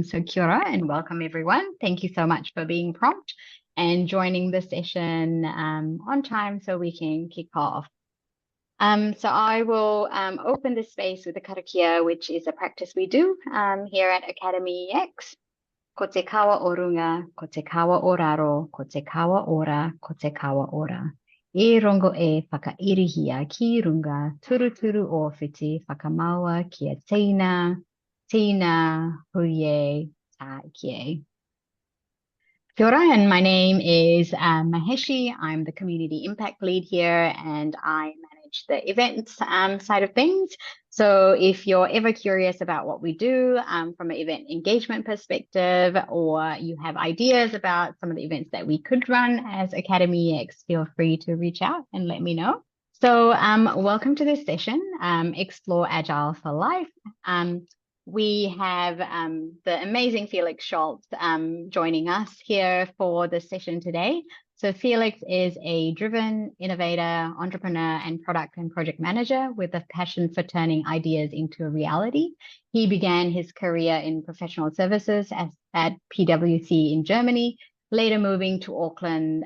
So kia ora and welcome everyone. Thank you so much for being prompt and joining the session on time so we can kick off. So I will open the space with the karakia, which is a practice we do here at Academy X. Ko te kawa o runga, ko te kawa o raro, ko te kawa ora, ko te kawa ora. I rongo e whakairihia ki runga, turu turu o whiti, whakamaua kia tina, huye, ta kie. Kia ora, and my name is Maheshi. I'm the Community Impact Lead here, and I manage the events side of things. So if you're ever curious about what we do from an event engagement perspective, or you have ideas about some of the events that we could run as Academy X, feel free to reach out and let me know. So welcome to this session, Explore Agile for Life. We have the amazing Felix Scholz joining us here for the session today. So Felix is a driven innovator, entrepreneur, and product and project manager with a passion for turning ideas into a reality. He began his career in professional services at PwC in Germany, later moving to Auckland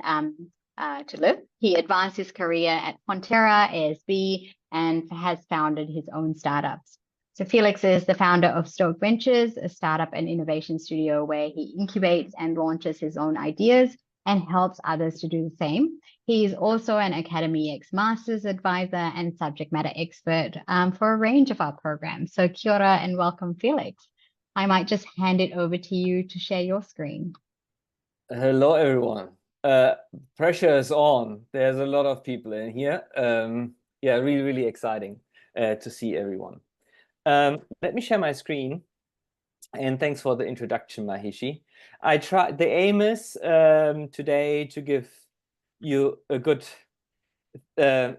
to live. He advanced his career at Fonterra, ASB, and has founded his own startups. So Felix is the founder of Stoke Ventures, a startup and innovation studio where he incubates and launches his own ideas and helps others to do the same. He is also an Academy X Masters advisor and subject matter expert for a range of our programs. So kia ora and welcome, Felix. I might just hand it over to you to share your screen. Hello, everyone. Pressure is on. There's a lot of people in here. Yeah, really, really exciting to see everyone. Let me share my screen, and thanks for the introduction, Maheshi. The aim is today to give you a good. The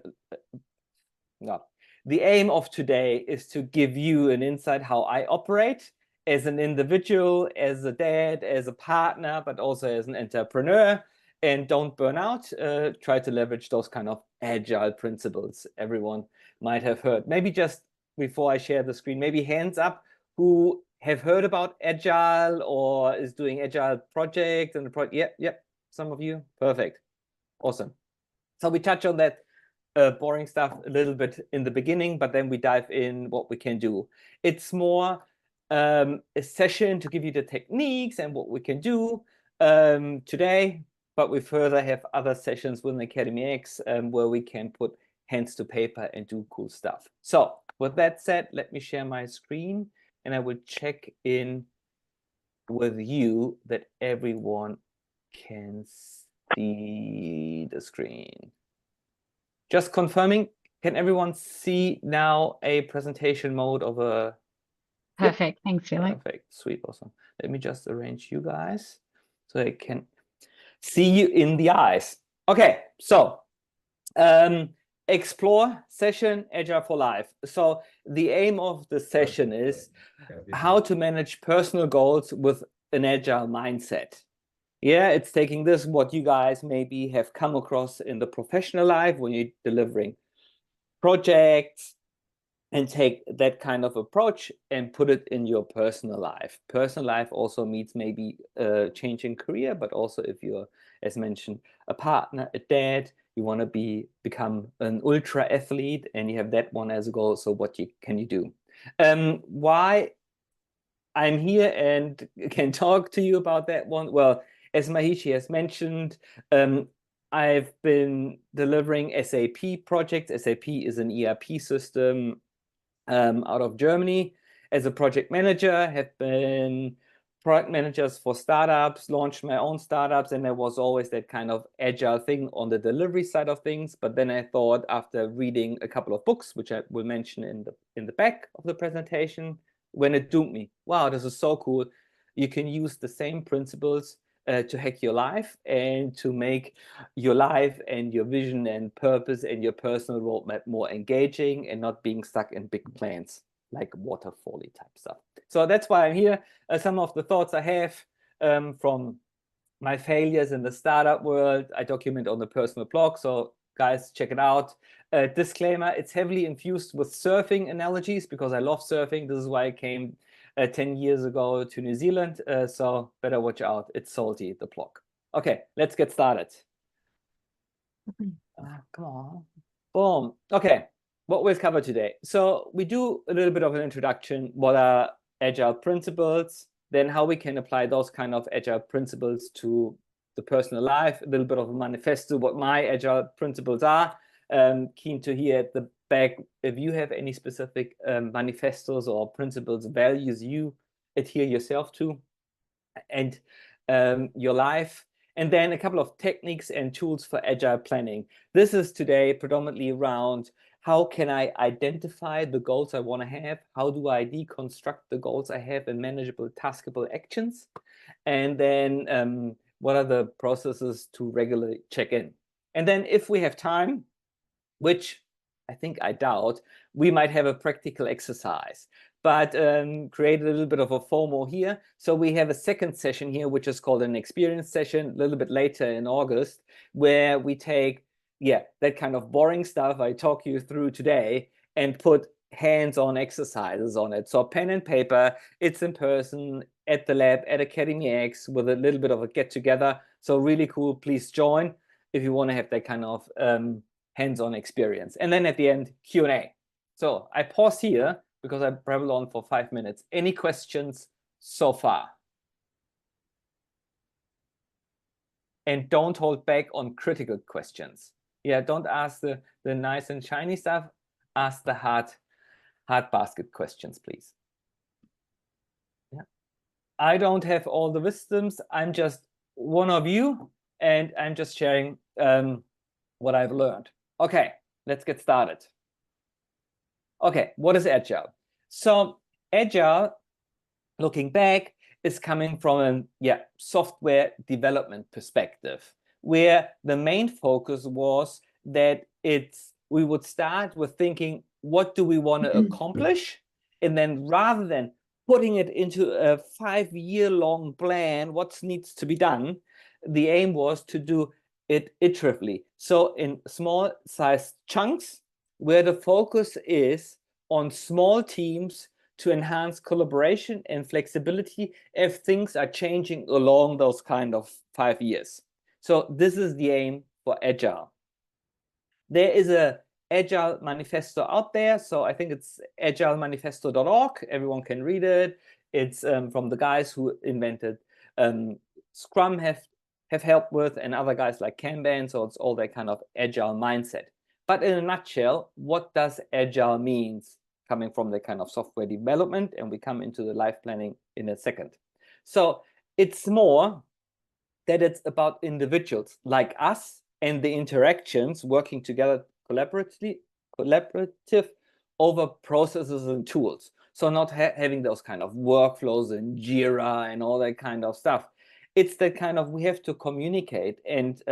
aim of today is to give you an insight how I operate as an individual, as a dad, as a partner, but also as an entrepreneur. And don't burn out. Try to leverage those kind of agile principles everyone might have heard. Maybe just before I share the screen, maybe hands up who have heard about Agile or is doing Agile project and yep, some of you, perfect, awesome. So we touch on that boring stuff a little bit in the beginning, but then we dive in what we can do. It's more a session to give you the techniques and what we can do today, but we further have other sessions with Academy X where we can put hands to paper and do cool stuff. So with that said, let me share my screen and I will check in with you that everyone can see the screen. Just confirming, can everyone see now a presentation mode of a... Perfect, thanks, Felix. Perfect, sweet, awesome. Let me just arrange you guys so I can see you in the eyes. Okay, so Explore session Agile for Life. So the aim of the session is how to manage personal goals with an agile mindset. Yeah, it's taking this, what you guys maybe have come across in the professional life when you're delivering projects, and take that kind of approach and put it in your personal life. Personal life also means maybe changing career, but also if you're, as mentioned, a partner, a dad, you want to become an ultra athlete and you have that one as a goal. So what can you do? Why I'm here and can talk to you about that one? Well, as Maheshi has mentioned, I've been delivering SAP projects. SAP is an ERP system out of Germany. As a project manager, have been product managers for startups, launched my own startups, and there was always that kind of agile thing on the delivery side of things. But then I thought, after reading a couple of books, which I will mention in the back of the presentation, when it doomed me, wow, this is so cool. You can use the same principles to hack your life and to make your life and your vision and purpose and your personal roadmap more engaging and not being stuck in big plans like waterfall-y type stuff. So that's why I'm here. Some of the thoughts I have from my failures in the startup world, I document on the personal blog. So guys, check it out. Disclaimer, it's heavily infused with surfing analogies because I love surfing. This is why I came 10 years ago to New Zealand. So better watch out. It's salty, the block. Okay, let's get started. Come on. Boom. Okay, what we'll cover today. So we do a little bit of an introduction. What are Agile principles? Then how we can apply those kind of Agile principles to the personal life. A little bit of a manifesto, what my Agile principles are. Keen to hear at the back if you have any specific manifestos or principles, values you adhere yourself to, and your life. And then a couple of techniques and tools for Agile planning. This is today predominantly around how can I identify the goals I want to have? How do I deconstruct the goals I have in manageable, taskable actions? And then what are the processes to regularly check in? And then if we have time, which I think I doubt, we might have a practical exercise, but create a little bit of a FOMO here. So we have a second session here, which is called an experience session, a little bit later in August, where we take, that kind of boring stuff I talk you through today and put hands-on exercises on it. So pen and paper, it's in person at the lab at Academy X with a little bit of a get-together. So really cool. Please join if you want to have that kind of hands-on experience. And then at the end, Q&A. So I pause here because I babbled on for 5 minutes. Any questions so far? And don't hold back on critical questions. Yeah, don't ask the nice and shiny stuff. Ask the hard basket questions, please. Yeah. I don't have all the wisdoms. I'm just one of you, and I'm just sharing what I've learned. Okay, let's get started. Okay, what is Agile? So Agile, looking back, is coming from a software development perspective, where the main focus was that we would start with thinking, what do we want to accomplish? And then rather than putting it into a 5-year-long plan, what needs to be done, the aim was to do it iteratively. So in small sized chunks, where the focus is on small teams to enhance collaboration and flexibility if things are changing along those kind of 5 years. So this is the aim for Agile. There is a Agile manifesto out there. So I think it's agilemanifesto.org. Everyone can read it. It's from the guys who invented Scrum have helped with, and other guys like Kanban. So it's all that kind of Agile mindset. But in a nutshell, what does Agile means? Coming from the kind of software development, and we come into the life planning in a second. So it's more that it's about individuals like us and the interactions working together collaborative over processes and tools. So not having those kind of workflows and Jira and all that kind of stuff. It's that kind of, we have to communicate and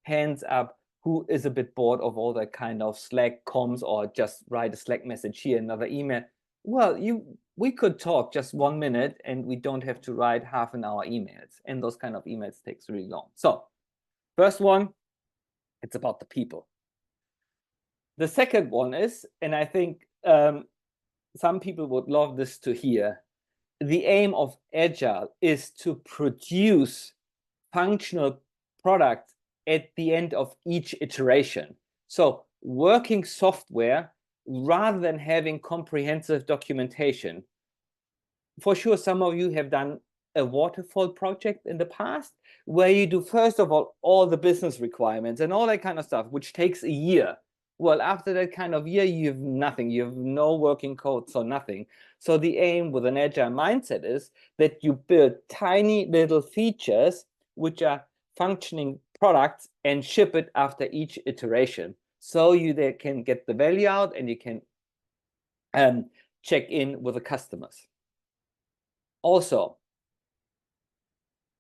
hands up. Who is a bit bored of all that kind of Slack comms, or just write a Slack message here, another email? Well, we could talk just 1 minute and we don't have to write half an hour emails. And those kind of emails takes really long. So first one, it's about the people. The second one is, and I think some people would love this to hear, the aim of Agile is to produce functional products at the end of each iteration. So working software rather than having comprehensive documentation. For sure, some of you have done a waterfall project in the past where you do, first of all the business requirements and all that kind of stuff, which takes a year. Well, after that kind of year, you have nothing. You have no working code, so nothing. So the aim with an Agile mindset is that you build tiny little features which are functioning products and ship it after each iteration. So you can get the value out and you can check in with the customers. Also,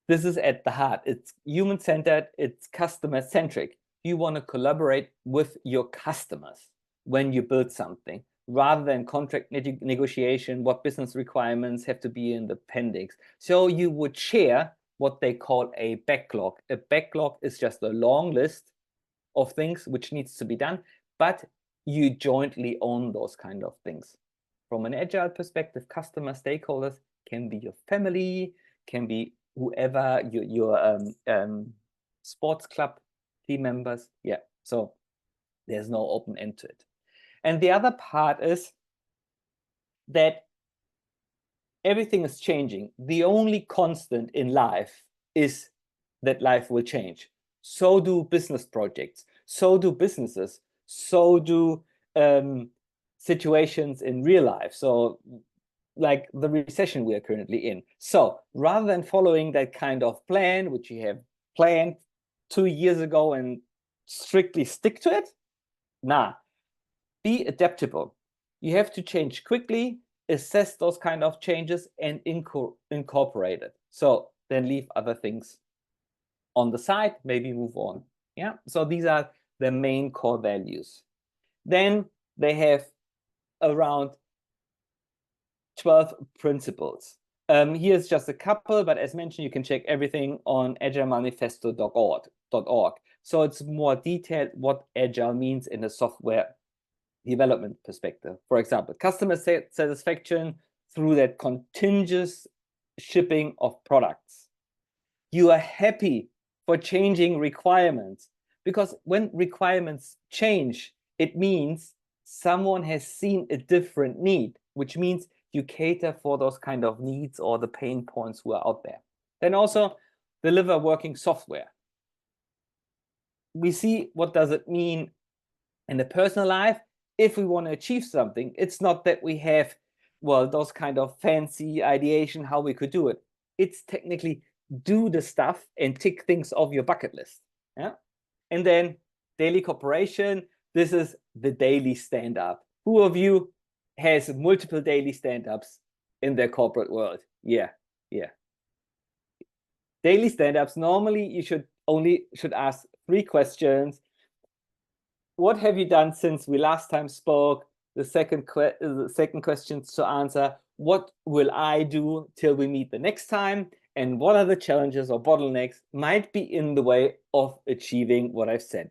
this is at the heart. It's human-centered, it's customer-centric. You want to collaborate with your customers when you build something, rather than contract negotiation, what business requirements have to be in the appendix. So you would share what they call a backlog. A backlog is just a long list of things which needs to be done, but you jointly own those kind of things. from an agile perspective, customer stakeholders can be your family, can be whoever, your sports club team members. Yeah, so there's no open end to it. And the other part is that everything is changing. The only constant in life is that life will change. So do business projects, so do businesses, so do situations in real life. So like the recession we are currently in. So rather than following that kind of plan, which you have planned 2 years ago and strictly stick to it, be adaptable. You have to change quickly, assess those kind of changes and incorporate it. So then leave other things on the side, maybe move on. Yeah, so these are the main core values. Then they have around 12 principles. Here's just a couple, but as mentioned, you can check everything on agilemanifesto.org. So it's more detailed what agile means in a software development perspective. For example, customer satisfaction through that continuous shipping of products. You are happy for changing requirements, because when requirements change, it means someone has seen a different need, which means you cater for those kind of needs or the pain points who are out there. Then also deliver working software. We see what does it mean in the personal life. If we want to achieve something, it's not that we have, well, those kind of fancy ideation how we could do it. It's technically do the stuff and tick things off your bucket list. Yeah. And then daily cooperation. This is the daily stand-up. Who of you has multiple daily stand-ups in their corporate world? Yeah. Daily stand-ups, normally you should ask 3 questions. What have you done since we last time spoke? The second question to answer, what will I do till we meet the next time? And what are the challenges or bottlenecks might be in the way of achieving what I've said?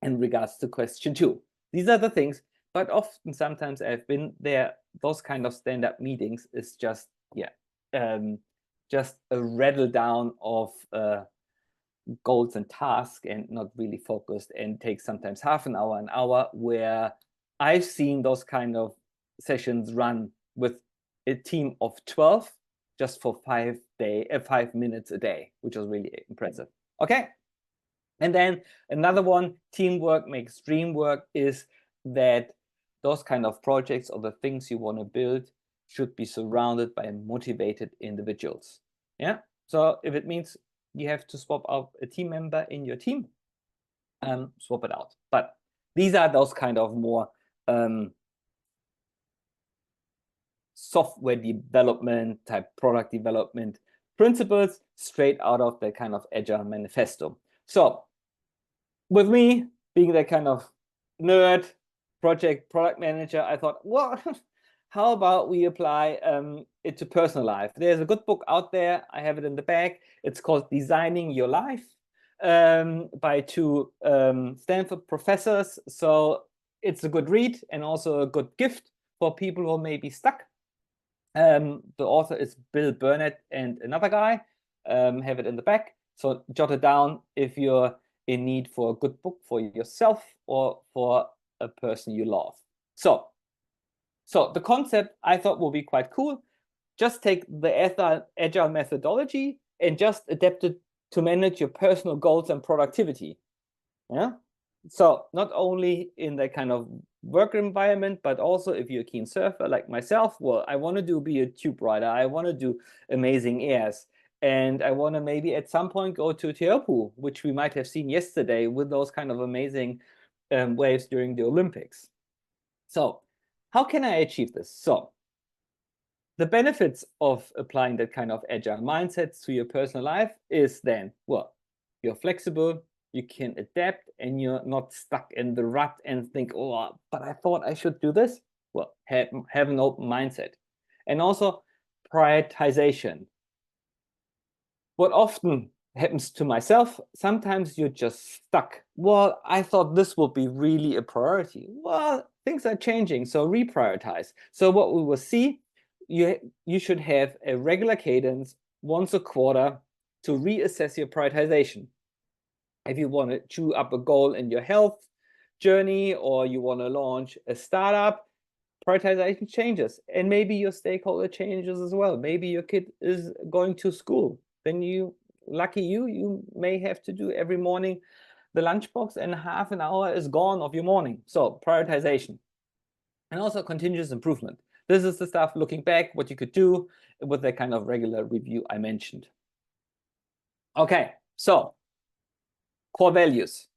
In regards to question 2, these are the things, but often sometimes I've been there, those kind of stand-up meetings is just, just a rattle down of goals and tasks and not really focused, and takes sometimes half an hour, where I've seen those kind of sessions run with a team of 12 just for 5 minutes a day, which was really impressive. Okay. And then another one, teamwork makes dream work, is that those kind of projects or the things you want to build should be surrounded by motivated individuals. Yeah. So if it means you have to swap out a team member in your team, swap it out. But these are those kind of more software development type product development principles straight out of the kind of Agile manifesto. So with me being that kind of nerd product manager, I thought, well, how about we apply it to personal life? There's a good book out there. I have it in the bag. It's called Designing Your Life by 2 Stanford professors. So it's a good read and also a good gift for people who may be stuck. The author is Bill Burnett and another guy. Have it in the back. So jot it down if you're in need for a good book for yourself or for a person you love. So the concept I thought will be quite cool. Just take the Agile methodology and just adapt it to manage your personal goals and productivity. Yeah. So not only in that kind of work environment, but also if you're a keen surfer like myself, well, I want to be a tube rider. I want to do amazing airs. And I want to maybe at some point go to Teahupo'o, which we might have seen yesterday with those kind of amazing waves during the Olympics. So how can I achieve this? So the benefits of applying that kind of agile mindset to your personal life is then, well, you're flexible, you can adapt, and you're not stuck in the rut and think, oh, but I thought I should do this. Well, have an open mindset. And also prioritization. What often happens to myself, sometimes you're just stuck. Well, I thought this would be really a priority. Well, things are changing, so reprioritize. So what we will see, you should have a regular cadence once a quarter to reassess your prioritization. If you want to chew up a goal in your health journey, or you want to launch a startup, prioritization changes, and maybe your stakeholder changes as well. Maybe your kid is going to school, then you may have to do every morning the lunchbox, and half an hour is gone of your morning. So prioritization, and also continuous improvement. This is the stuff looking back, what you could do with that kind of regular review I mentioned. Okay, so core values.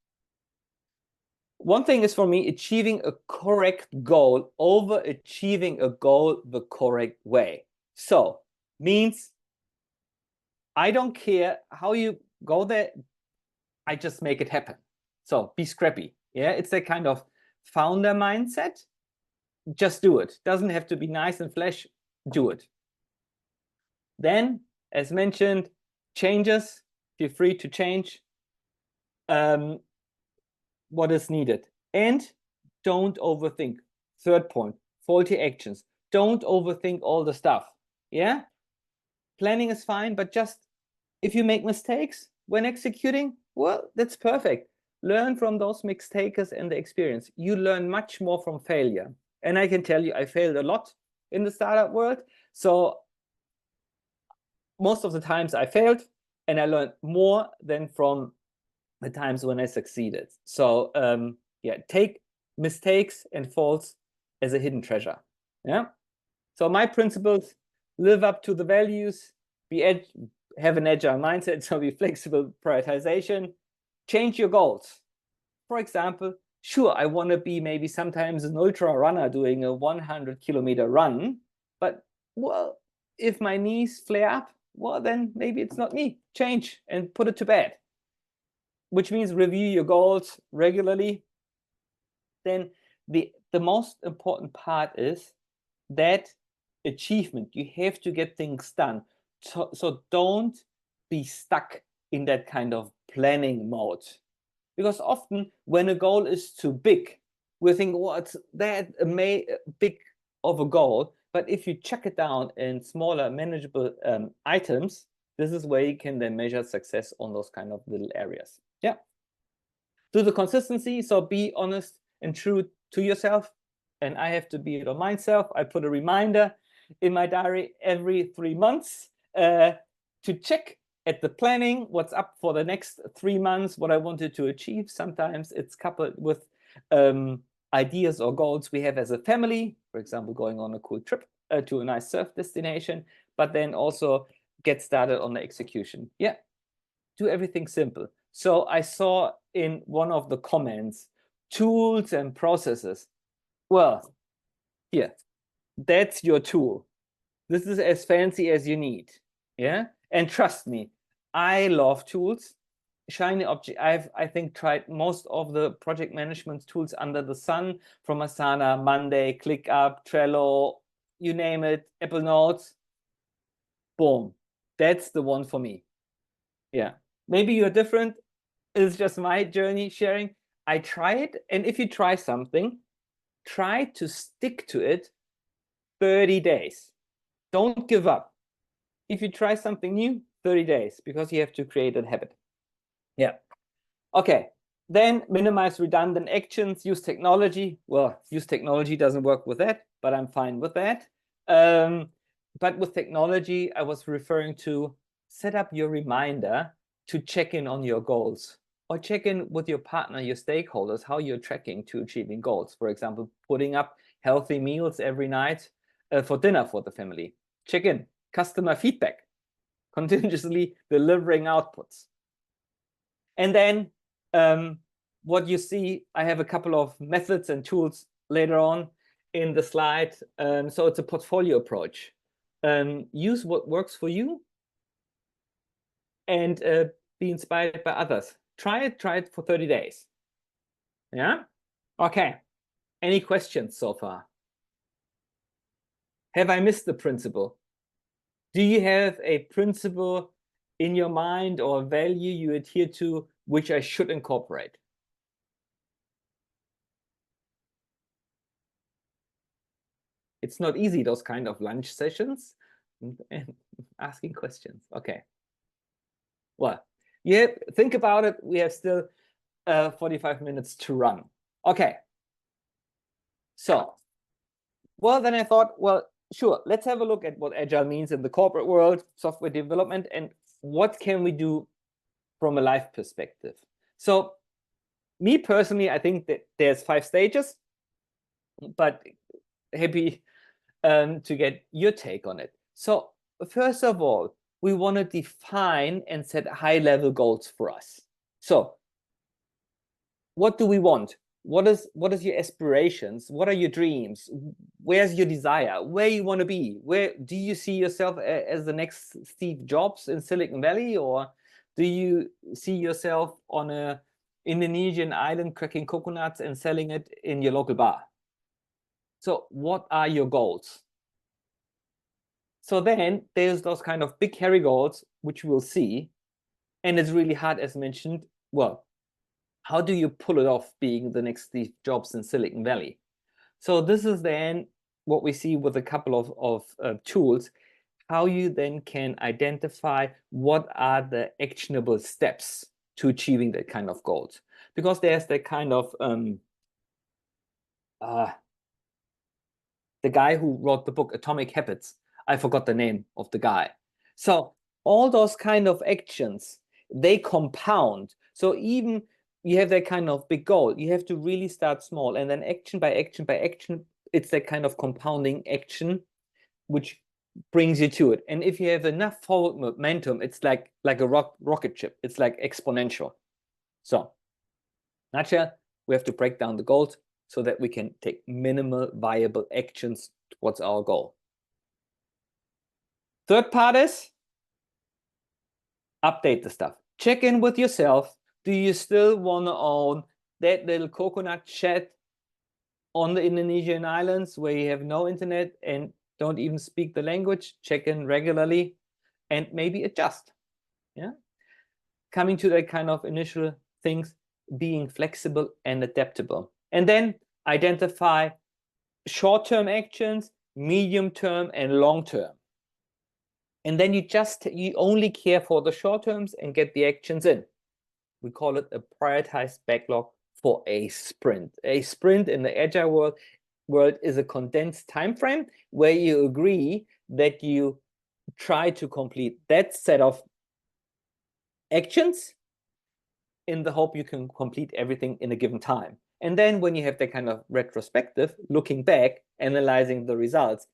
One thing is for me, achieving a correct goal over achieving a goal the correct way. So means I don't care how you go there, I just make it happen. So be scrappy. Yeah, it's that kind of founder mindset. Just do it. Doesn't have to be nice and flash, do it. Then, as mentioned, changes, feel free to change what is needed. And don't overthink. Third point, faulty actions. Don't overthink all the stuff. Yeah? Planning is fine, but just if you make mistakes when executing, well, that's perfect. Learn from those mistakes and the experience. You learn much more from failure. And I can tell you, I failed a lot in the startup world. So most of the times I failed, and I learned more than from the times when I succeeded. So yeah, take mistakes and faults as a hidden treasure. Yeah. So my principles: live up to the values, have an agile mindset, so be flexible, prioritization, change your goals. For example, sure, I want to be maybe sometimes an ultra runner doing a 100-kilometer run, but well, if my knees flare up, well, then maybe it's not me. Change and put it to bed. Which means review your goals regularly. Then the most important part is that achievement. You have to get things done. So don't be stuck in that kind of planning mode. Because often when a goal is too big, we think, well, it's that big of a goal. But if you chuck it down in smaller, manageable items, this is where you can then measure success on those kind of little areas. Yeah. Do the consistency. So be honest and true to yourself. And I have to be it on myself. I put a reminder in my diary every 3 months to check at the planning what's up for the next 3 months, what I wanted to achieve. Sometimes it's coupled with ideas or goals we have as a family, for example, going on a cool trip to a nice surf destination, but then also get started on the execution. Yeah, do everything simple. So I saw in one of the comments, tools and processes. Well, here, that's your tool. This is as fancy as you need. Yeah, and trust me, I love tools. Shiny object. I think tried most of the project management tools under the sun, from Asana, Monday, ClickUp, Trello, you name it, Apple Notes. Boom, that's the one for me. Yeah, maybe you're different. It's just my journey sharing. I try it, and if you try something, try to stick to it 30 days. Don't give up. If you try something new, 30 days, because you have to create a habit. Yeah. Okay. Then minimize redundant actions, use technology. Well, use technology doesn't work with that, but I'm fine with that. But with technology, I was referring to set up your reminder to check in on your goals, or check in with your partner, your stakeholders, how you're tracking to achieving goals. For example, putting up healthy meals every night for dinner for the family. Check in. Customer feedback. Continuously delivering outputs. And then what you see, I have a couple of methods and tools later on in the slide. So it's a portfolio approach. Use what works for you and be inspired by others. Try it for 30 days. Yeah? Okay. Any questions so far? Have I missed the principle? Do you have a principle in your mind or a value you adhere to which I should incorporate? It's not easy, those kind of lunch sessions and asking questions. Okay. Well, yeah, think about it. We have still 45 minutes to run. Okay. So, well, then I thought, well, sure, let's have a look at what Agile means in the corporate world, software development, and what can we do from a life perspective. So me personally, I think that there's 5 stages, but happy to get your take on it. So first of all, we want to define and set high-level goals for us. So what do we want? What is your aspirations? What are your dreams? Where's your desire? Where you want to be? Where do you see yourself as the next Steve Jobs in Silicon Valley, or do you see yourself on a Indonesian island cracking coconuts and selling it in your local bar? So what are your goals? So then there's those kind of big hairy goals, which we'll see. And it's really hard, as mentioned. Well, how do you pull it off being the next Steve Jobs in Silicon Valley? So this is then what we see with a couple of tools, how you then can identify what are the actionable steps to achieving that kind of goals. Because there's that kind of, the guy who wrote the book Atomic Habits, I forgot the name of the guy. So all those kind of actions, they compound. So even you have that kind of big goal, you have to really start small, and then action by action by action, it's that kind of compounding action which brings you to it. And if you have enough forward momentum, it's like a rocket ship. It's like exponential. So, nutshell, we have to break down the goals so that we can take minimal viable actions towards our goal. Third part is update the stuff. Check in with yourself. Do you still want to own that little coconut shed on the Indonesian islands where you have no internet and don't even speak the language? Check in regularly and maybe adjust. Yeah. Coming to that kind of initial things, being flexible and adaptable. And then identify short-term actions, medium-term, and long-term. And then you only care for the short terms and get the actions in. We call it a prioritized backlog for a sprint. A sprint in the Agile world is a condensed time frame where you agree that you try to complete that set of actions in the hope you can complete everything in a given time. And then when you have that kind of retrospective, looking back, analyzing the results,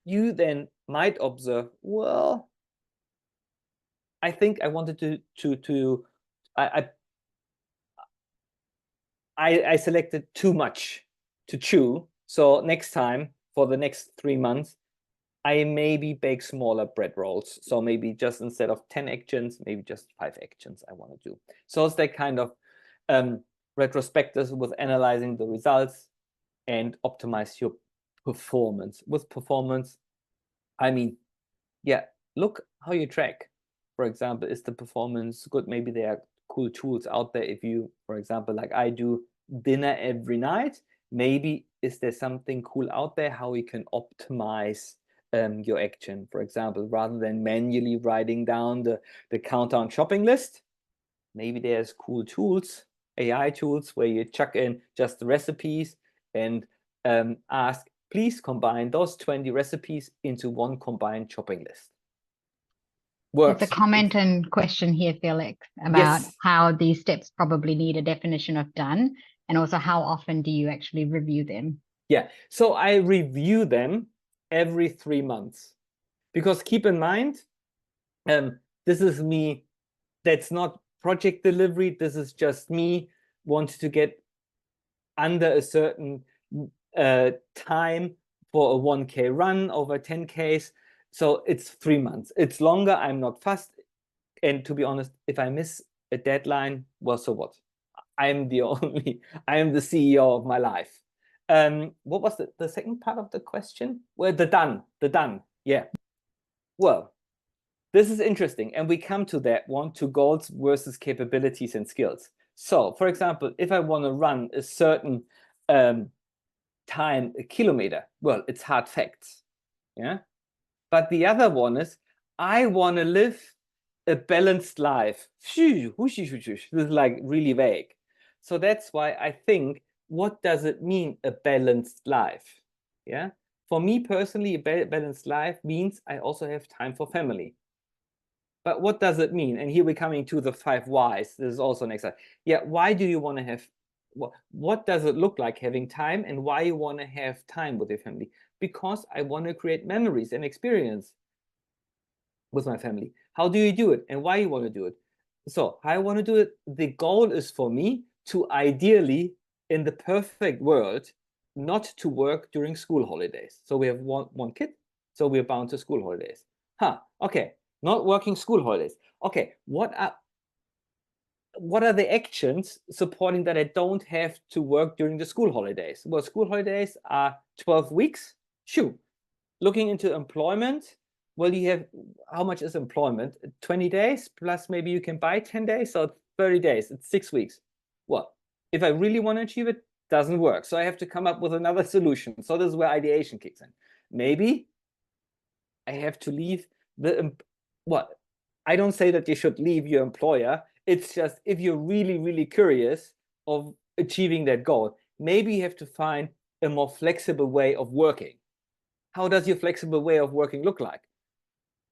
you then might observe, well, I think I wanted I selected too much to chew. So next time, for the next 3 months, I maybe bake smaller bread rolls. So maybe just instead of 10 actions, maybe just 5 actions I want to do. So it's that kind of retrospectives with analyzing the results and optimize your performance. With performance, I mean, yeah, look how you track. For example, is the performance good? Maybe there are cool tools out there. If you, for example, like I do dinner every night, maybe is there something cool out there how you can optimize your action, for example, rather than manually writing down the countdown shopping list. Maybe there's cool tools, AI tools, where you chuck in just the recipes and ask, please combine those 20 recipes into one combined shopping list. Works. There's a comment and question here, Felix, about how these steps probably need a definition of done, and also how often do you actually review them? Yeah, so I review them every 3 months, because keep in mind, this is me, that's not project delivery, this is just me wanting to get under a certain time for a 1K run over 10Ks. So it's 3 months. It's longer. I'm not fast. And to be honest, if I miss a deadline, well, so what? I am the CEO of my life. What was the second part of the question? Well, the done. Yeah. Well, this is interesting. And we come to that one, to goals versus capabilities and skills. So, for example, if I want to run a certain time a kilometer. Well, it's hard facts. Yeah. But the other one is, I want to live a balanced life. This is like really vague. So that's why I think, what does it mean, a balanced life? Yeah. For me personally, a balanced life means I also have time for family. But what does it mean? And here we're coming to the 5 whys. This is also next slide. Yeah, why do you want to have, what does it look like having time, and why you want to have time with your family? Because I want to create memories and experience with my family. How do you do it, and why you want to do it? So I want to do it. The goal is for me to ideally, in the perfect world, not to work during school holidays. So we have one kid, so we're bound to school holidays. Okay, not working school holidays. Okay, what are the actions supporting that I don't have to work during the school holidays? Well, school holidays are 12 weeks. Shoo. Looking into employment, well, you have, how much is employment? 20 days, plus maybe you can buy 10 days, so 30 days, it's 6 weeks. Well, if I really want to achieve it, doesn't work. So I have to come up with another solution. So this is where ideation kicks in. Maybe I have to leave I don't say that you should leave your employer. It's just, if you're really, really curious of achieving that goal, maybe you have to find a more flexible way of working. How does your flexible way of working look like?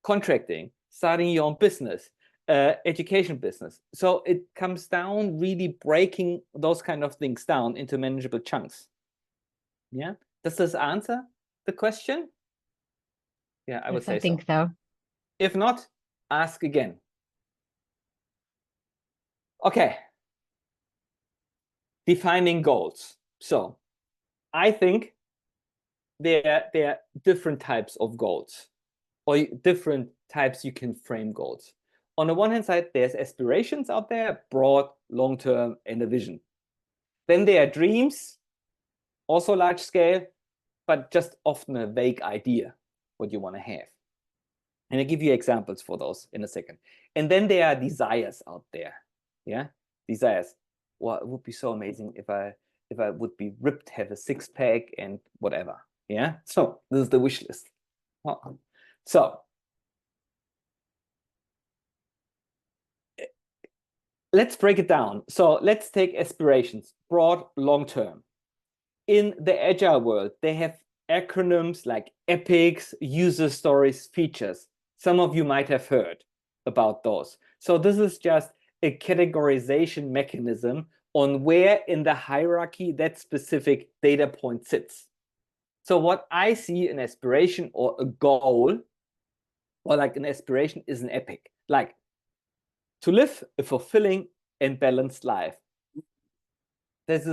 Contracting, starting your own business, education business. So it comes down really breaking those kind of things down into manageable chunks. Yeah. Does this answer the question? Yeah, I would say so. I think so. If not, ask again. Okay. Defining goals. So I think there are different types of goals, or different types you can frame goals. On the one hand side, there's aspirations out there, broad, long-term, and a vision. Then there are dreams, also large scale, but just often a vague idea what you want to have. And I'll give you examples for those in a second. And then there are desires out there. Yeah, desires. Well, it would be so amazing if I would be ripped, have a 6-pack and whatever. Yeah, so this is the wish list. So let's break it down. So let's take aspirations, broad, long term. In the Agile world, they have acronyms like epics, user stories, features. Some of you might have heard about those. So this is just a categorization mechanism on where in the hierarchy that specific data point sits. So what I see an aspiration or a goal, or like an aspiration, is an epic, like to live a fulfilling and balanced life. There's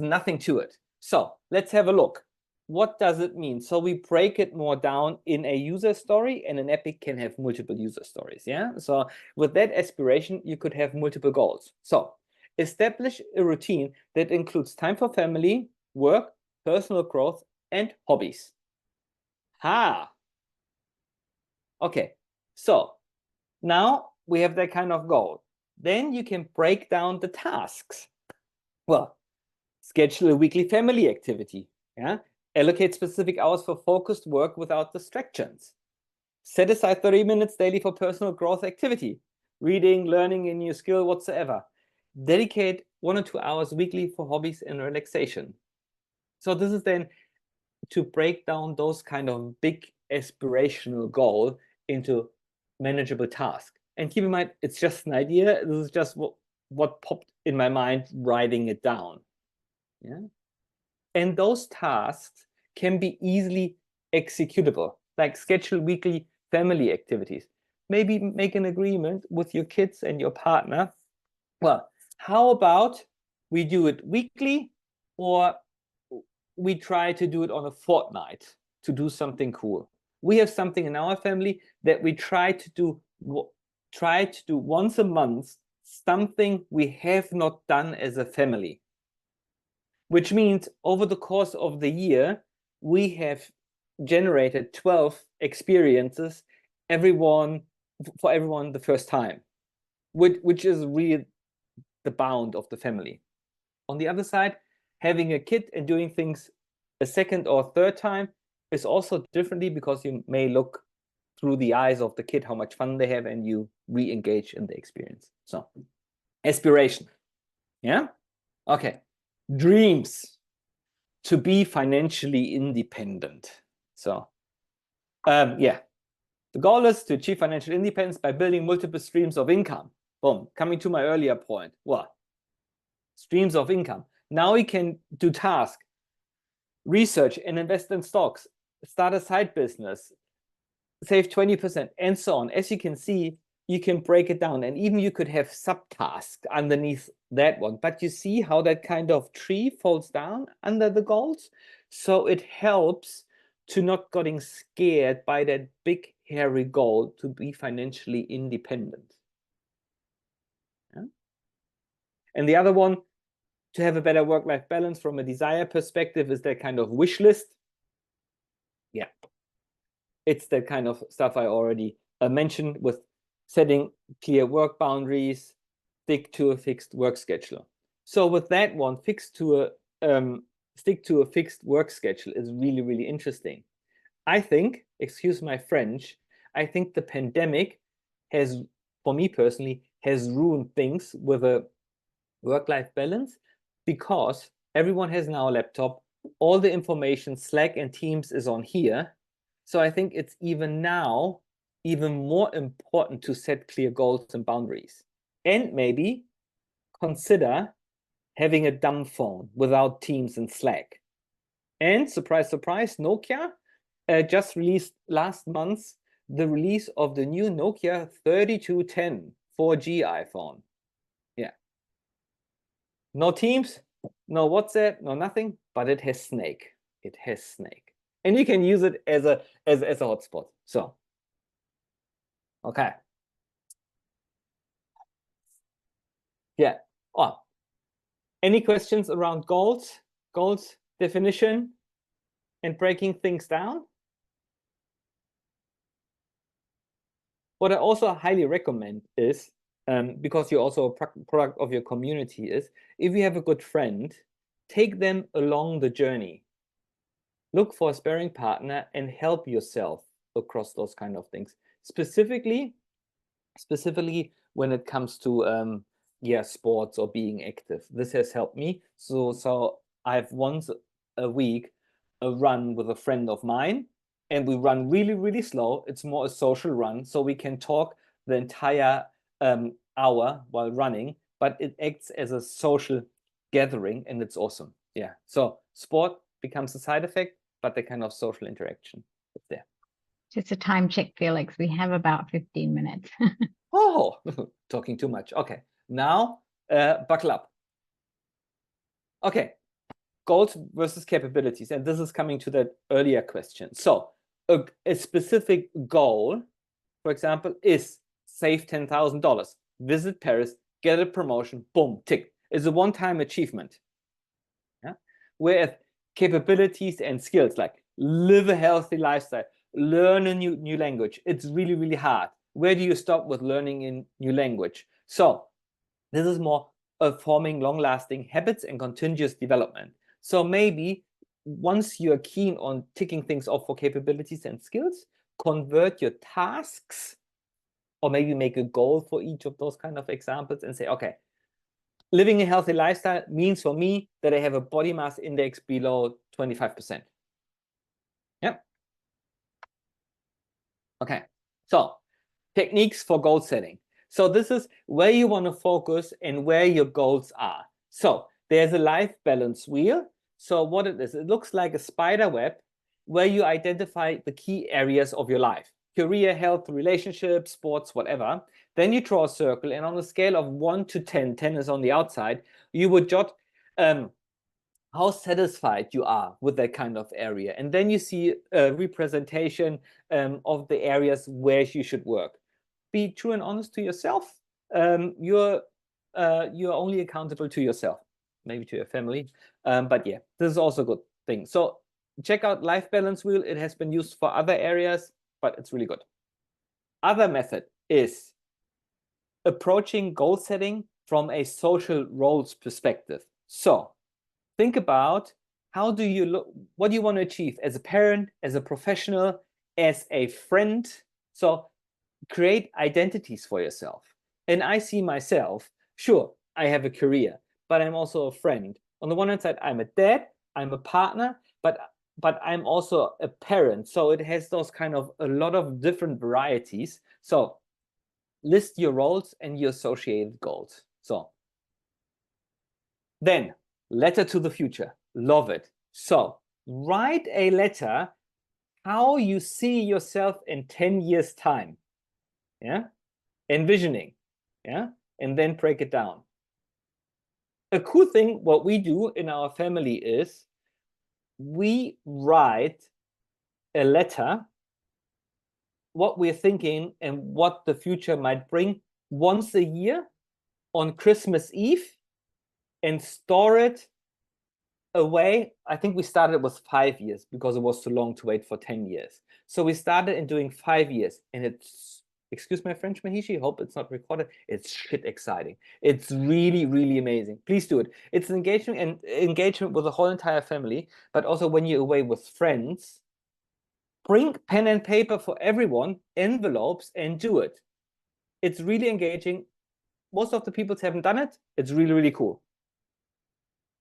nothing to it. So let's have a look. What does it mean? So we break it more down in a user story, and an epic can have multiple user stories. Yeah. So with that aspiration, you could have multiple goals. So establish a routine that includes time for family, work, personal growth, and hobbies. Okay. So now we have that kind of goal. Then you can break down the tasks. Well, schedule a weekly family activity. Yeah. Allocate specific hours for focused work without distractions. Set aside 30 minutes daily for personal growth activity, reading, learning a new skill, whatsoever. Dedicate 1 or 2 hours weekly for hobbies and relaxation. So this is then to break down those kind of big aspirational goal into manageable tasks. And keep in mind, it's just an idea. This is just what popped in my mind writing it down. Yeah. And those tasks can be easily executable, like schedule weekly family activities. Maybe make an agreement with your kids and your partner. Well, how about we do it weekly, or we try to do it on a fortnight to do something cool. We have something in our family that we try to do once a month, something we have not done as a family. Which means over the course of the year, we have generated 12 experiences, for everyone the first time, which is really the bound of the family. On the other side, Having a kid and doing things a second or third time is also differently, because you may look through the eyes of the kid how much fun they have, and you re-engage in the experience. So aspiration. Yeah. Okay. Dreams. To be financially independent. So yeah, the goal is to achieve financial independence by building multiple streams of income. Boom. Coming to my earlier point. What? Streams of income. Now we can do tasks, research and invest in stocks, start a side business, save 20%, and so on. As you can see, you can break it down, and even you could have subtasks underneath that one. But you see how that kind of tree falls down under the goals? So it helps to not getting scared by that big, hairy goal to be financially independent. Yeah? And the other one, to have a better work-life balance from a desire perspective, is that kind of wish list. Yeah. It's that kind of stuff I already mentioned, with setting clear work boundaries, stick to a fixed work schedule. So with that one, stick to a fixed work schedule is really, really interesting. I think, excuse my French, I think the pandemic has, for me personally, has ruined things with a work-life balance, because everyone has now a laptop, all the information, Slack and Teams is on here. So I think it's even now even more important to set clear goals and boundaries, and maybe consider having a dumb phone without Teams and Slack. And surprise, surprise, Nokia just released last month the release of the new Nokia 3210 4G iPhone. Yeah. No Teams, no WhatsApp, no nothing, but it has Snake. It has Snake. And you can use it as a hotspot. So, okay. Yeah. Oh, any questions around goals definition, and breaking things down? What I also highly recommend is, because you're also a product of your community, is if you have a good friend, take them along the journey. Look for a sparring partner and help yourself across those kind of things. Specifically when it comes to sports or being active. This has helped me. So I've once a week a run with a friend of mine, and we run really, really slow. It's more a social run, so we can talk the entire hour while running, but it acts as a social gathering, and it's awesome. Yeah. So sport becomes a side effect, but the kind of social interaction is there. Just a time check, Felix. We have about 15 minutes. Oh, talking too much. Okay. Now, buckle up. Okay. Goals versus capabilities. And this is coming to that earlier question. So a specific goal, for example, is save $10,000, visit Paris, get a promotion, boom, tick. It's a one-time achievement. Yeah? Whereas capabilities and skills, like live a healthy lifestyle, learn a new language, it's really, really hard. Where do you stop with learning a new language? So this is more of forming long-lasting habits and continuous development. So maybe once you're keen on ticking things off for capabilities and skills, convert your tasks, or maybe make a goal for each of those kind of examples and say, okay, living a healthy lifestyle means for me that I have a body mass index below 25%. Yeah. Okay. So techniques for goal setting. So this is where you want to focus and where your goals are. So there's a life balance wheel. So what it is, it looks like a spider web where you identify the key areas of your life: career, health, relationships, sports, whatever. Then you draw a circle, and on a scale of 1 to 10, 10 is on the outside, you would jot how satisfied you are with that kind of area. And then you see a representation of the areas where you should work. Be true and honest to yourself. You're only accountable to yourself, maybe to your family. But yeah, this is also a good thing. So check out Life Balance Wheel. It has been used for other areas, but it's really good. Other method is approaching goal setting from a social roles perspective. So think about how do you look, what do you want to achieve as a parent, as a professional, as a friend. So create identities for yourself. And I see myself, sure, I have a career, but I'm also a friend. On the one hand side, I'm a dad, I'm a partner, but I'm also a parent. So it has those kind of a lot of different varieties. So list your roles and your associated goals. So then letter to the future. Love it. So write a letter how you see yourself in 10 years time. Yeah. Envisioning. Yeah. And then break it down. A cool thing, what we do in our family is we write a letter, what we're thinking and what the future might bring once a year on Christmas Eve, and store it away. I think we started with 5 years because it was too long to wait for 10 years. So we started in doing 5 years, and it's, excuse my French, Mahishi, hope it's not recorded. It's shit exciting. It's really, really amazing. Please do it. It's an engagement with the whole entire family, but also when you're away with friends, bring pen and paper for everyone, envelopes, and do it. It's really engaging. Most of the people haven't done it. It's really, really cool.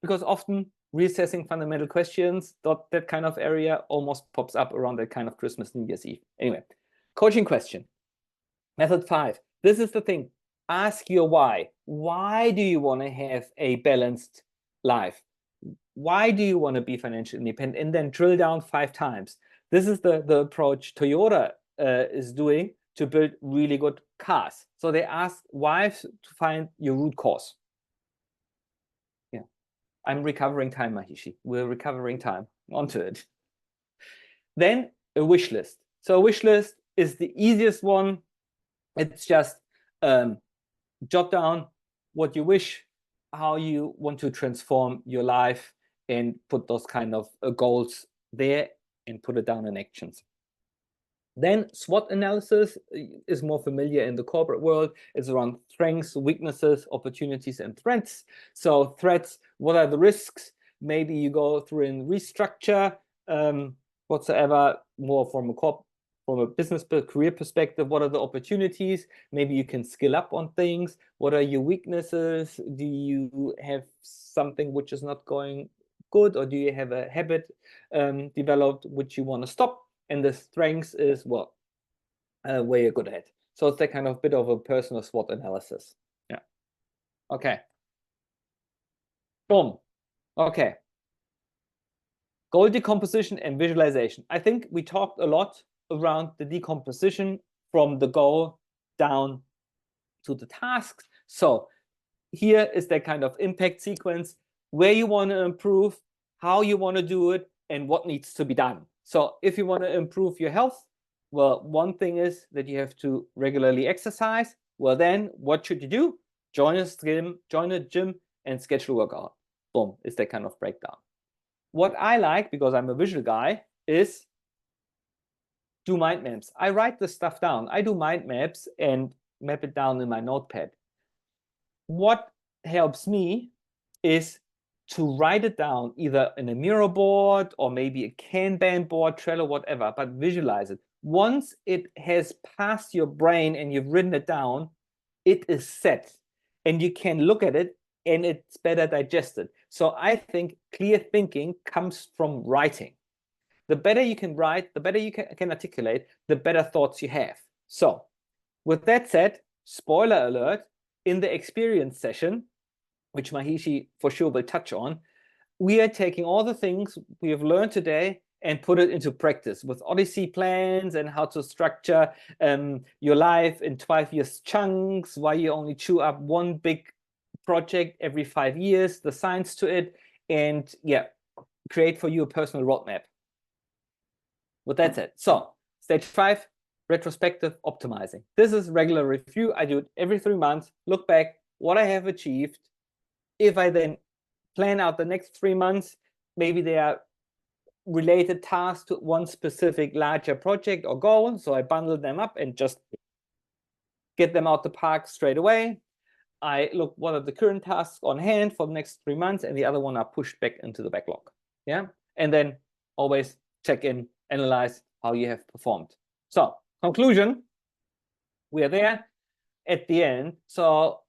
Because often reassessing fundamental questions, that kind of area almost pops up around that kind of Christmas, New Year's Eve. Anyway, coaching question. Method 5. This is the thing. Ask your why. Why do you want to have a balanced life? Why do you want to be financially independent? And then drill down 5 times. This is the approach Toyota is doing to build really good cars. So they ask why to find your root cause. Yeah, I'm recovering time, Mahishi. We're recovering time. Onto it. Then a wish list. So a wish list is the easiest one. It's just jot down what you wish, how you want to transform your life, and put those kind of goals there and put it down in actions. Then SWOT analysis is more familiar in the corporate world. It's around strengths, weaknesses, opportunities, and threats. So threats, what are the risks? Maybe you go through and restructure whatsoever, more from a business career perspective. What are the opportunities? Maybe you can skill up on things. What are your weaknesses? Do you have something which is not going good, or do you have a habit developed which you want to stop? And the strengths is what where you're good at. So it's that kind of bit of a personal SWOT analysis. Yeah. Okay. Boom. Okay. Goal decomposition and visualization. I think we talked a lot around the decomposition from the goal down to the tasks. So here is that kind of impact sequence, where you want to improve, how you want to do it, and what needs to be done. So if you want to improve your health, well, one thing is that you have to regularly exercise. Well, then what should you do? Join a gym and schedule a workout. Boom, is that kind of breakdown. What I like, because I'm a visual guy, is do mind maps. I write this stuff down. I do mind maps and map it down in my notepad. What helps me is to write it down either in a Miro board or maybe a Kanban board, Trello, whatever, but visualize it. Once it has passed your brain and you've written it down, it is set and you can look at it and it's better digested. So I think clear thinking comes from writing. The better you can write, the better you can articulate, the better thoughts you have. So with that said, spoiler alert, in the experience session, which Mahishi for sure will touch on, we are taking all the things we have learned today and put it into practice with Odyssey plans and how to structure your life in 12 years chunks, why you only chew up one big project every 5 years, the science to it, and yeah, create for you a personal roadmap. With that said, so stage 5, retrospective optimizing. This is regular review. I do it every 3 months, look back, what I have achieved. If I then plan out the next 3 months, maybe they are related tasks to one specific larger project or goal. So I bundle them up and just get them out the park straight away. I look what are the current tasks on hand for the next 3 months, and the other one are pushed back into the backlog. Yeah, and then always check in, analyze how you have performed. So conclusion, we are there at the end. So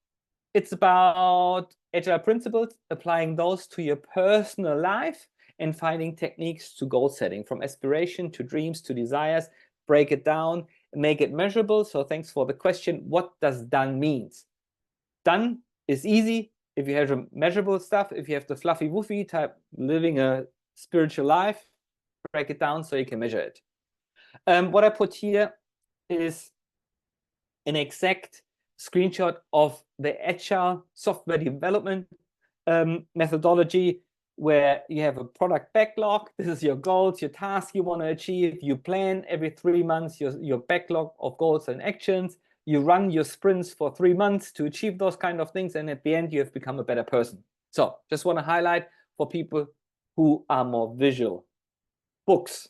it's about agile principles, applying those to your personal life and finding techniques to goal setting, from aspiration to dreams to desires. Break it down, make it measurable. So thanks for the question. What does done means? Done is easy if you have measurable stuff. If you have the fluffy woofy type, living a spiritual life, break it down so you can measure it. What I put here is an exact screenshot of the agile software development methodology, where you have a product backlog. This is your goals, your tasks you want to achieve. You plan every 3 months your backlog of goals and actions. You run your sprints for 3 months to achieve those kind of things. And at the end, you have become a better person. So just want to highlight for people who are more visual. Books.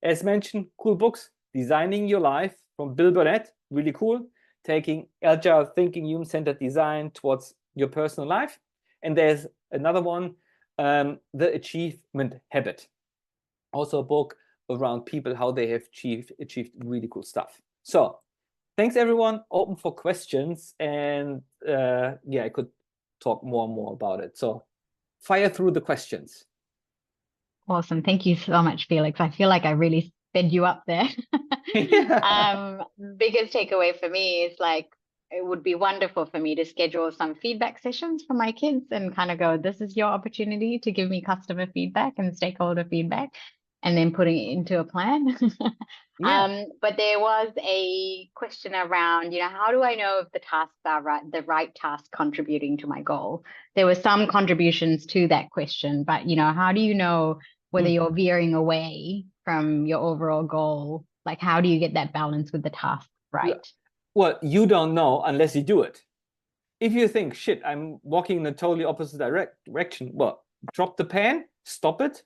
As mentioned, cool books. Designing Your Life from Bill Burnett. Really cool. Taking agile thinking, human-centered design towards your personal life. And there's another one, The Achievement Habit. Also a book around people, how they have achieved really cool stuff. So thanks, everyone. Open for questions. And yeah, I could talk more and more about it. So fire through the questions. Awesome. Thank you so much, Felix. I feel like I really sped you up there. Biggest takeaway for me is like, it would be wonderful for me to schedule some feedback sessions for my kids and kind of go, this is your opportunity to give me customer feedback and stakeholder feedback, and then putting it into a plan. Yeah. But there was a question around, how do I know if the tasks are the right task contributing to my goal? There were some contributions to that question, but how do you know whether you're veering away from your overall goal? Like, how do you get that balance with the task right? Well, you don't know unless you do it. If you think, shit, I'm walking in a totally opposite direction, well, drop the pen, stop it,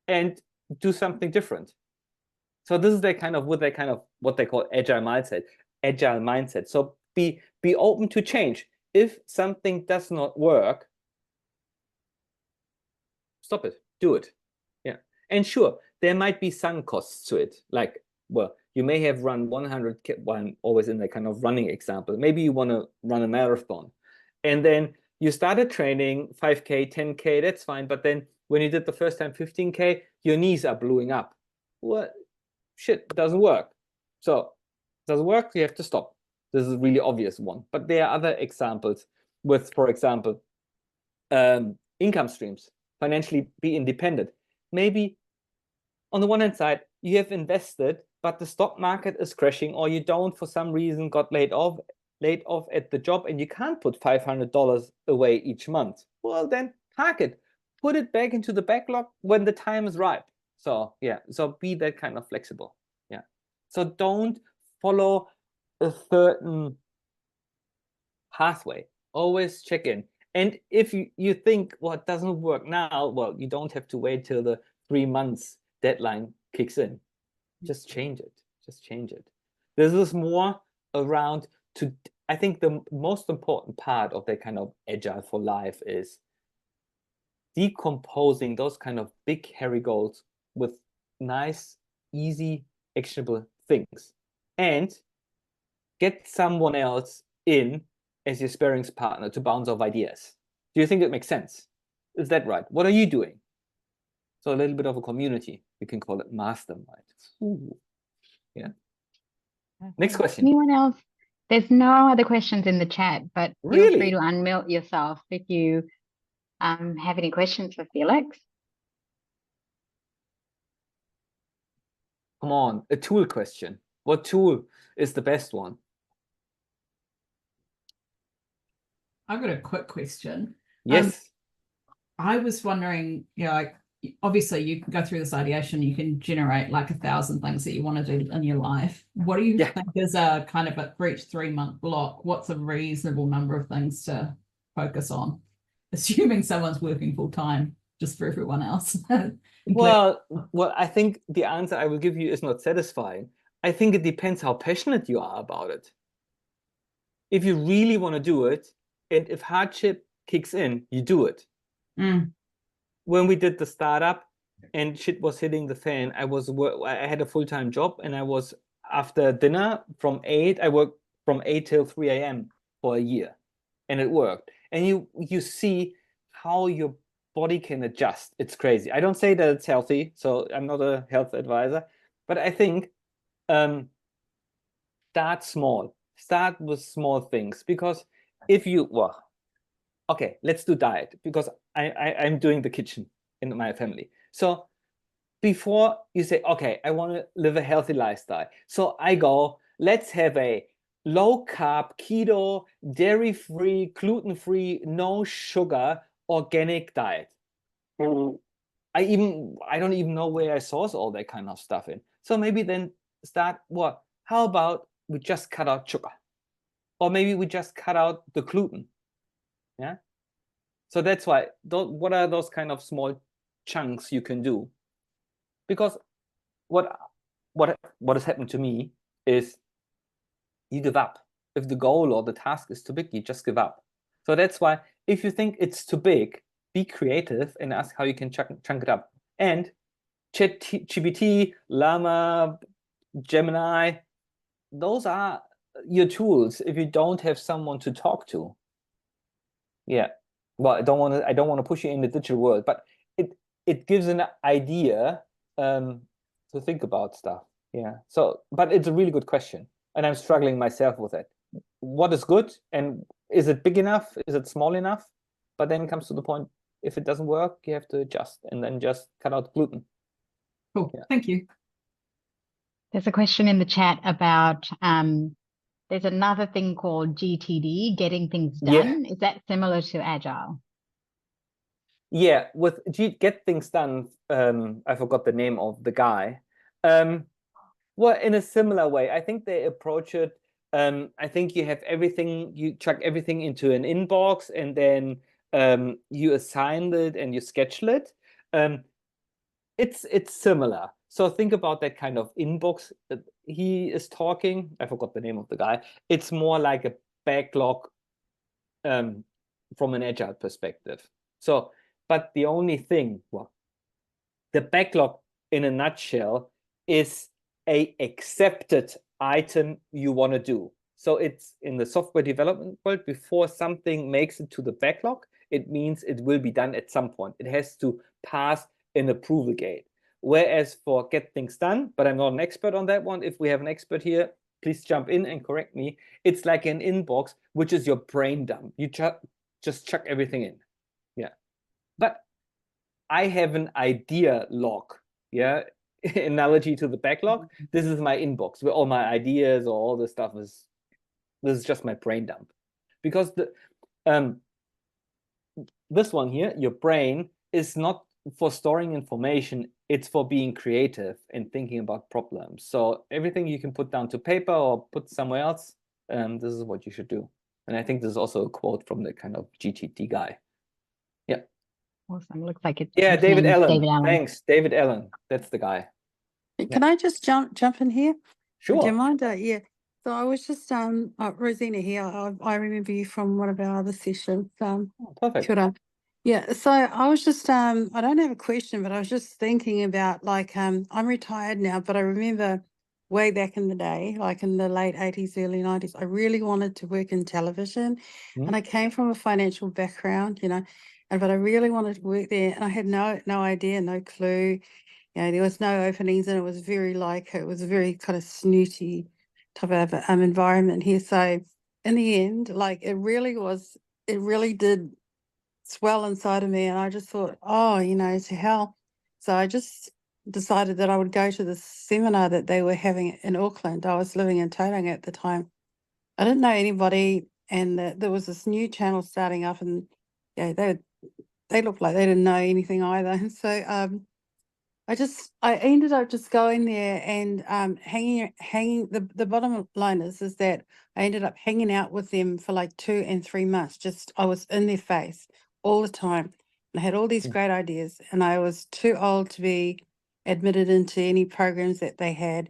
and do something different. So this is what they call agile mindset. So be open to change. If something does not work, stop it, do it. Yeah. And sure, there might be some costs to it. Like, well, you may have run 100K, always in that kind of running example. Maybe you want to run a marathon. And then you started training 5K, 10K, that's fine. But then when you did the first time 15K, your knees are blowing up. Well, shit, it doesn't work. So it doesn't work, you have to stop. This is a really obvious one. But there are other examples with, for example, income streams, financially be independent. Maybe on the one hand side, you have invested, but the stock market is crashing, or you don't, for some reason, got laid off at the job, and you can't put $500 away each month. Well, then park it, put it back into the backlog when the time is ripe. So yeah, so be that kind of flexible. Yeah. So don't follow a certain pathway. Always check in. And if you think, well, it doesn't work now, well, you don't have to wait till the 3 months deadline kicks in. Just change it. Just change it. This is more around I think the most important part of that kind of agile for life is decomposing those kind of big, hairy goals with nice, easy, actionable things, and get someone else in as your sparring partner to bounce off ideas. Do you think it makes sense? Is that right? What are you doing? So a little bit of a community. We can call it mastermind. Ooh. Yeah. Next question. Anyone else? There's no other questions in the chat, but feel free to unmute yourself if you have any questions for Felix. Come on, a tool question. What tool is the best one? I've got a quick question. Yes. I was wondering, like, obviously you can go through this ideation, you can generate like 1,000 things that you want to do in your life. What do you think is a kind of for each 3-month block? What's a reasonable number of things to focus on? Assuming someone's working full time, just for everyone else. Well, I think the answer I will give you is not satisfying. I think it depends how passionate you are about it. If you really want to do it, And if hardship kicks in, you do it. Mm. When we did the startup and shit was hitting the fan, I had a full-time job, and I was, after dinner from 8, I worked from 8 till 3 a.m. for a year, and it worked. And you see how your body can adjust. It's crazy. I don't say that it's healthy, so I'm not a health advisor, but I think start small. Start with small things, because if you, well, okay, let's do diet, because I'm doing the kitchen in my family. So before you say, okay, I want to live a healthy lifestyle, so I go, let's have a low carb, keto, dairy free, gluten free, no sugar, organic diet. I don't even know where I source all that kind of stuff in. So maybe then start, what? How about we just cut out sugar? Or maybe we just cut out the gluten. Yeah. So that's why, what are those kind of small chunks you can do? Because what has happened to me is you give up. If the goal or the task is too big, you just give up. So that's why, if you think it's too big, be creative and ask how you can chunk it up. And ChatGPT, Llama, Gemini, those are your tools if you don't have someone to talk to. Yeah. Well, I don't want to push you in the digital world, but it gives an idea to think about stuff. Yeah. So, but it's a really good question, and I'm struggling myself with it. What is good, and is it big enough? Is it small enough? But then it comes to the point, if it doesn't work, you have to adjust, and then just cut out gluten. Cool. Yeah. Thank you. There's a question in the chat about there's another thing called GTD, getting things done. Is that similar to Agile? Yeah, with get things done, I forgot the name of the guy. Well, in a similar way, I think they approach it. I think you have everything, you chuck everything into an inbox, and then you assign it and you schedule it. It's similar. So think about that kind of inbox that he is talking. I forgot the name of the guy. It's more like a backlog from an agile perspective. So, but the only thing, well, the backlog in a nutshell is a accepted item you want to do. So it's in the software development world, before something makes it to the backlog, it means it will be done at some point. It has to pass an approval gate. Whereas for get things done, but I'm not an expert on that one. If we have an expert here, please jump in and correct me. It's like an inbox, which is your brain dump. You just chuck everything in. Yeah. But I have an idea log. Yeah. Analogy to the backlog. This is my inbox where all my ideas or all this stuff is. This is just my brain dump. Because this one here, your brain, is not for storing information, it's for being creative and thinking about problems. So everything you can put down to paper or put somewhere else, this is what you should do. And I think this is also a quote from the kind of GTD guy. Yeah. Awesome. Looks like it's David Allen. David Allen. Thanks, David Allen. That's the guy. Can I just jump in here? Sure. Do you mind? Yeah. So I was just Rosina here. I remember you from one of our other sessions. Perfect. Kia ora. Yeah. So I was just I don't have a question, but I was just thinking about, like, I'm retired now, but I remember way back in the day, like in the late 80s, early 90s, I really wanted to work in television. And I came from a financial background, but I really wanted to work there, and I had no idea, no clue. There was no openings, and it was very kind of snooty type of environment here. So in the end, like, it really did swell inside of me, and I just thought, to hell. So I just decided that I would go to the seminar that they were having in Auckland. I was living in Tauranga at the time. I didn't know anybody, and there was this new channel starting up, and they looked like they didn't know anything either. And so I ended up just going there and hanging. The bottom line is that I ended up hanging out with them for like 2 and 3 months. I was in their face all the time. And I had all these great ideas, and I was too old to be admitted into any programs that they had.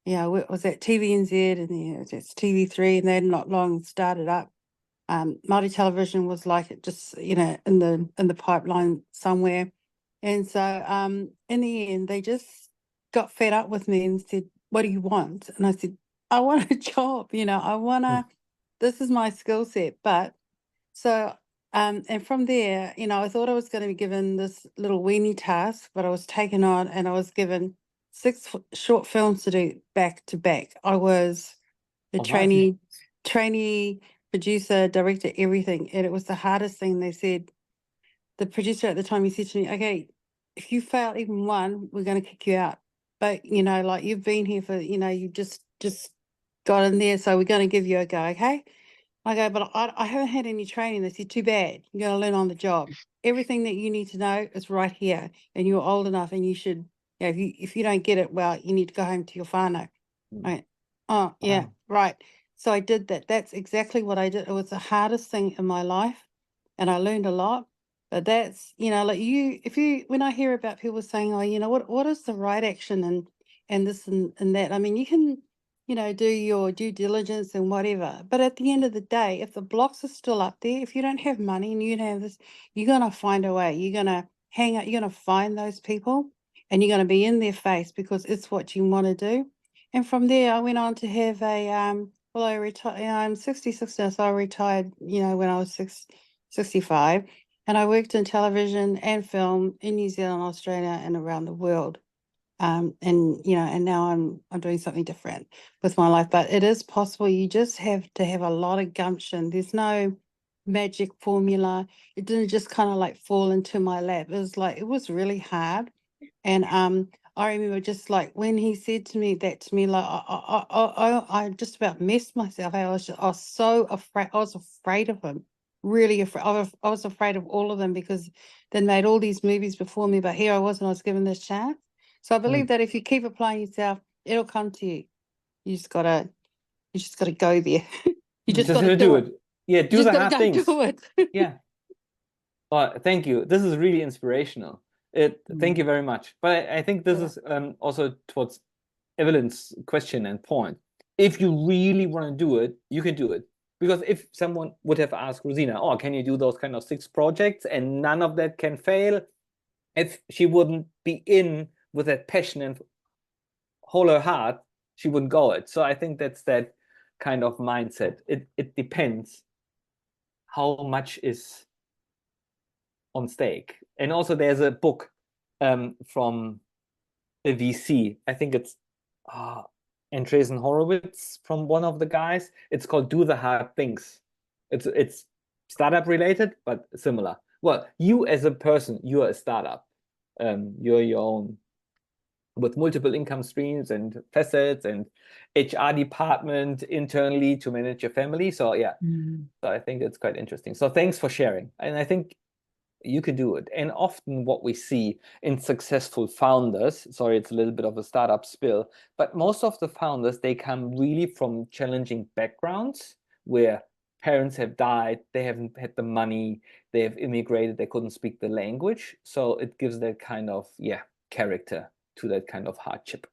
It was at TVNZ, and it's TV3, and they had not long started up. Māori television was like it just, you know, in the pipeline somewhere. And so in the end, they just got fed up with me and said, what do you want? And I said, I want a job, you know, I want to, this is my skill set. But so, and from there, you know, I thought I was going to be given this little weenie task, but I was taken on and I was given 6 short films to do back to back. I was the Oh, wow. trainee producer, director, everything. And it was the hardest thing. They said, the producer at the time, he said to me, okay, if you fail even one, we're going to kick you out. But, you know, like you've been here for, you know, you just got in there. So we're going to give you a go. Okay. I go, but I haven't had any training. They said, too bad. You're going to learn on the job. Everything that you need to know is right here. And you're old enough and you should, you know, if you don't get it, well, you need to go home to your whānau. Right. Oh, yeah, Wow. right. So I did that. That's exactly what I did. It was the hardest thing in my life. And I learned a lot. But that's, you know, like when I hear about people saying, oh, you know, what is the right action and this and that, I mean, you can, you know, do your due diligence and whatever. But at the end of the day, if the blocks are still up there, if you don't have money and you don't have this, you're going to find a way. You're going to hang out, you're going to find those people and you're going to be in their face because it's what you want to do. And from there, I went on to have well, I retired, I'm 66 now, so I retired, you know, when I was 65. And I worked in television and film in New Zealand, Australia, and around the world. And you know, and now I'm doing something different with my life. But it is possible. You just have to have a lot of gumption. There's no magic formula. It didn't just kind of like fall into my lap. It was really hard. And I remember just like when he said to me that to me, like I just about messed myself. I was so afraid. I was afraid of him. Really afraid. I was afraid of all of them because they made all these movies before me, but here I was and I was given this chance. So I believe that if you keep applying yourself, it'll come to you. You just gotta go there. You just gotta do it. Yeah, do the hard things. Do it. Yeah. Well, thank you. This is really inspirational. Thank you very much. But I think this is also towards Evelyn's question and point. If you really want to do it, you can do it. Because if someone would have asked Rosina, oh, can you do those kind of 6 projects and none of that can fail? If she wouldn't be in with that passion and whole her heart, she wouldn't go it. So I think that's that kind of mindset. It depends how much is on stake. And also there's a book from a VC. I think it's Andreessen Horowitz from one of the guys. It's called Do the Hard Things. It's startup related, but similar. Well, you as a person, you are a startup. You're your own with multiple income streams and facets and HR department internally to manage your family. So yeah, so I think it's quite interesting. So thanks for sharing. And I think you can do it. And often what we see in successful founders, sorry, it's a little bit of a startup spill, but most of the founders, they come really from challenging backgrounds where parents have died, they haven't had the money, they have immigrated, they couldn't speak the language. So it gives that kind of, character to that kind of hardship.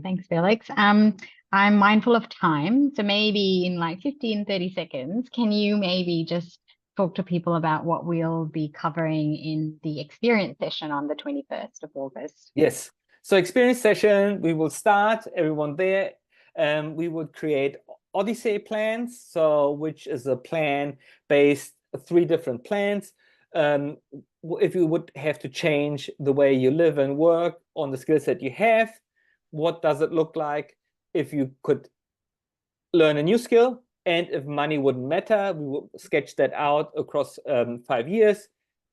Thanks, Felix. I'm mindful of time. So maybe in like 15, 30 seconds, can you maybe just talk to people about what we'll be covering in the experience session on the 21st of August? Yes. So experience session, we will start, everyone there. We would create Odyssey plans, so which is a plan based 3 different plans. If you would have to change the way you live and work on the skill set you have, what does it look like if you could learn a new skill? And if money wouldn't matter, we will sketch that out across 5 years,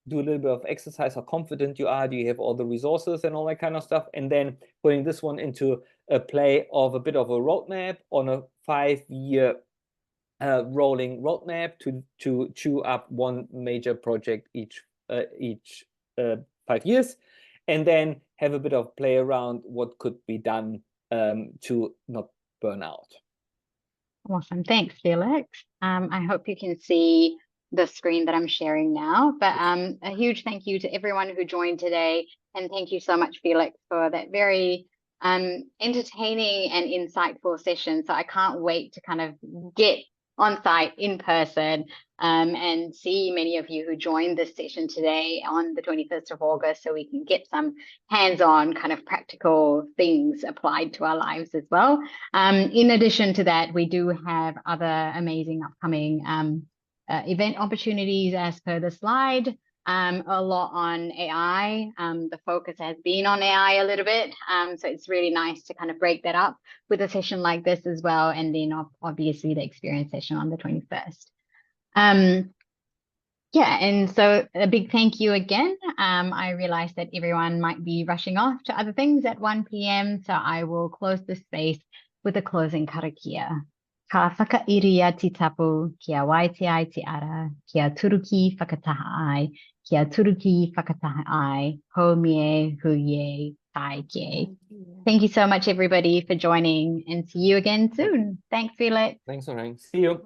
do a little bit of exercise, how confident you are, do you have all the resources and all that kind of stuff, and then putting this one into a play of a bit of a roadmap on a 5-year rolling roadmap to chew up one major project each 5 years, and then have a bit of play around what could be done to not burn out. Awesome. Thanks, Felix. I hope you can see the screen that I'm sharing now, but a huge thank you to everyone who joined today. And thank you so much, Felix, for that very entertaining and insightful session. So I can't wait to kind of get on site, in person, and see many of you who joined this session today on the 21st of August, so we can get some hands-on kind of practical things applied to our lives as well. In addition to that, we do have other amazing upcoming event opportunities as per the slide. A lot on AI. The focus has been on AI a little bit. So it's really nice to kind of break that up with a session like this as well. And then obviously the experience session on the 21st. Yeah, and so a big thank you again. I realize that everyone might be rushing off to other things at 1 p.m. So I will close the space with a closing karakia. Ka whakairia ti tapu, kia waitea ai te ara, kia turuki whakataha ai, kia turuki whakataha ai, ho mie huie tai ke. Thank you so much, everybody, for joining, and see you again soon. Thanks, Felix. Thanks, Lorraine. See you.